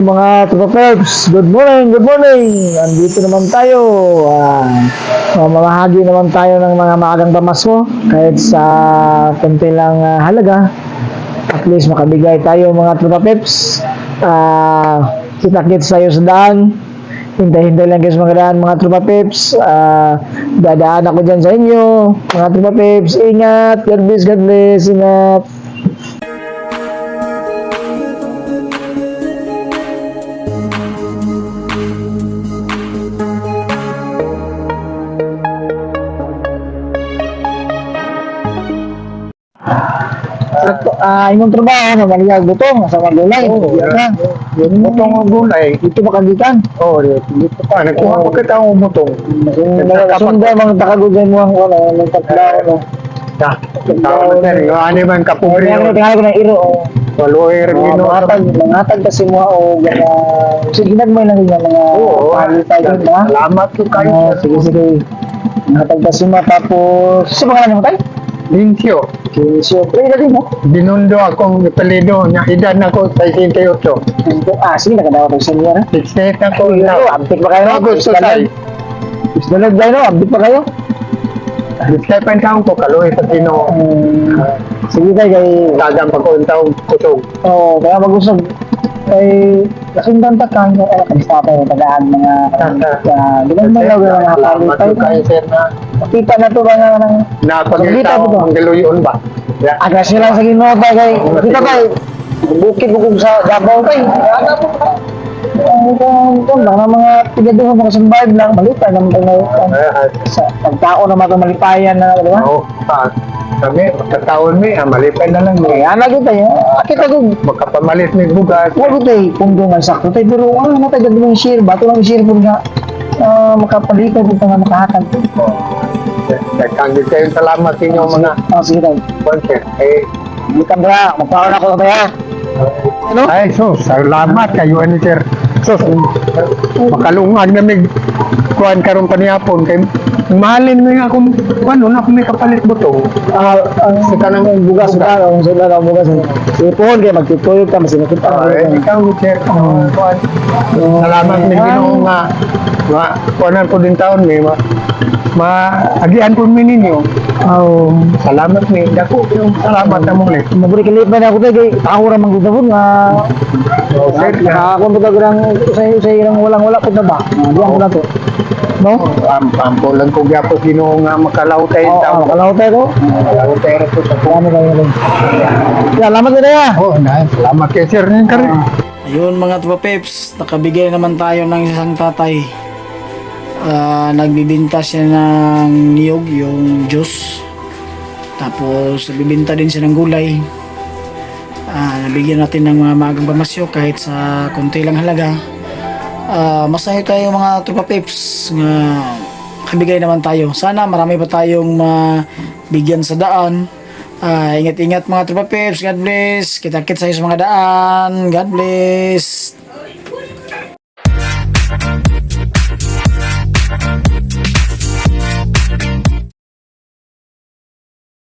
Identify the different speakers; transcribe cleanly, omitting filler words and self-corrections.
Speaker 1: Mga Tropa Peps, good morning, good morning! Andito naman tayo. Mamahagi naman tayo ng mga maagang pamasko kahit sa konti lang halaga. At least makabigay tayo mga Tropa Peps. Kita-kits tayo sa daan. Hintay-hintay lang kayo sa mga daan mga Tropa Peps. Dadaan ako dyan sa inyo. Mga Tropa Peps, ingat! God bless, ingat! Imong trabaho na maniyag butong sa mga gulay.
Speaker 2: Yung butong ng gulay.
Speaker 1: Dito makagikan.
Speaker 2: Dito pa. Nagkuha ko kita ang butong.
Speaker 1: Sunday mga takagugay mo ang wala ng tatlo.
Speaker 2: Yung ano man kapugri.
Speaker 1: Ano tingali ko ng iro.
Speaker 2: Waluer gino.
Speaker 1: Mangatag kasi mo o sige nagmay lang yung mga palitay ko na.
Speaker 2: Salamat ko kayo.
Speaker 1: Sige. Mangatag kasi mo tapos sa mga naman tayo.
Speaker 2: Linsyo.
Speaker 1: So, pwede din mo.
Speaker 2: Binundo akong ipalido. Edad na ko 68.
Speaker 1: Sige, nakadawa ko sa inyo.
Speaker 2: 68 ako.
Speaker 1: Abdik pa kayo.
Speaker 2: Gusto tayo.
Speaker 1: Dalag tayo, abdik pa kayo.
Speaker 2: 67 taong ko kaloy sa Pino.
Speaker 1: Sige tayo kay...
Speaker 2: Tagang pagkuntaw kusog.
Speaker 1: Oo, kaya mag-usog. Kay... Kasundan pa kang kanista tayo tagaan mga... Di ba may lawag ng mga
Speaker 2: Salamat ko kayo sir na.
Speaker 1: Makita na to ba nga ng...
Speaker 2: Napagkita ang galuyon ba?
Speaker 1: Agas nila sa ginoo tayo kay... Kita tayo. Bukid mo kung sa Davao tayo. Ang lang ng mga tigaduhan mga survive lang. Malipay naman tayo na... Sa pagtao naman itong malipayan na... Di ba?
Speaker 2: Oo, kami, pagkataon mi, malipay na lang.
Speaker 1: Kaya lagi tayo. Kita ko.
Speaker 2: Magkapamalit may bugas.
Speaker 1: Wala tayo kung doon ang sakto tayo. Pero ano tayo ganda ng share. Bato lang share po nga. Makapalito po nga makahakal po.
Speaker 2: Nagkanggit kayong salamat sa inyong mga
Speaker 1: Sige tayo.
Speaker 2: sponsor.
Speaker 1: Bukan ba? Magpakaon ako tayo. Ano?
Speaker 2: Ay, salamat kayo, sir. Makalungag na may kuhan karong paniyapon. Kay mahalin mo yung akong, ano na, kung may kapalit butong.
Speaker 1: Sa kanang bugas ba? Ang sila ng bugas. Ipon kayo, magtituyog ka, masinakit ka.
Speaker 2: Ikaw, sir. Salamat may ginong kuhanan po din taon may maagihan po mi ninyo. Salamat mi. Dako yung salamat na muli.
Speaker 1: Mabuli kilit ba na ako tayo kay tahura manggutapon nga nakakakon po tayo sa irang walang-wala po na ba? Diyan ko na to. No?
Speaker 2: Pampulan ko gyapon ginoo nga makalaw tayo taon.
Speaker 1: Makalaw tayo ko.
Speaker 2: Makalaw tayo po sa
Speaker 1: Salamat kayo rin. Salamat din ya.
Speaker 2: Salamat kay sir ng kare.
Speaker 1: Ayun mga Tropa Peps, nakabigay naman tayo ng isang tatay. Nagbibinta siya ng niyog, yung juice. Tapos nagbibinta din siya ng gulay. Nabigyan natin ng mga maagang pamasyo kahit sa konti lang halaga. Masaya tayo mga Tropa Peps nga kabigay naman tayo. Sana marami pa tayong mabigyan sa daan. Ingat-ingat mga Tropa Peps. God bless. Kita-kits sa mga daan. God bless.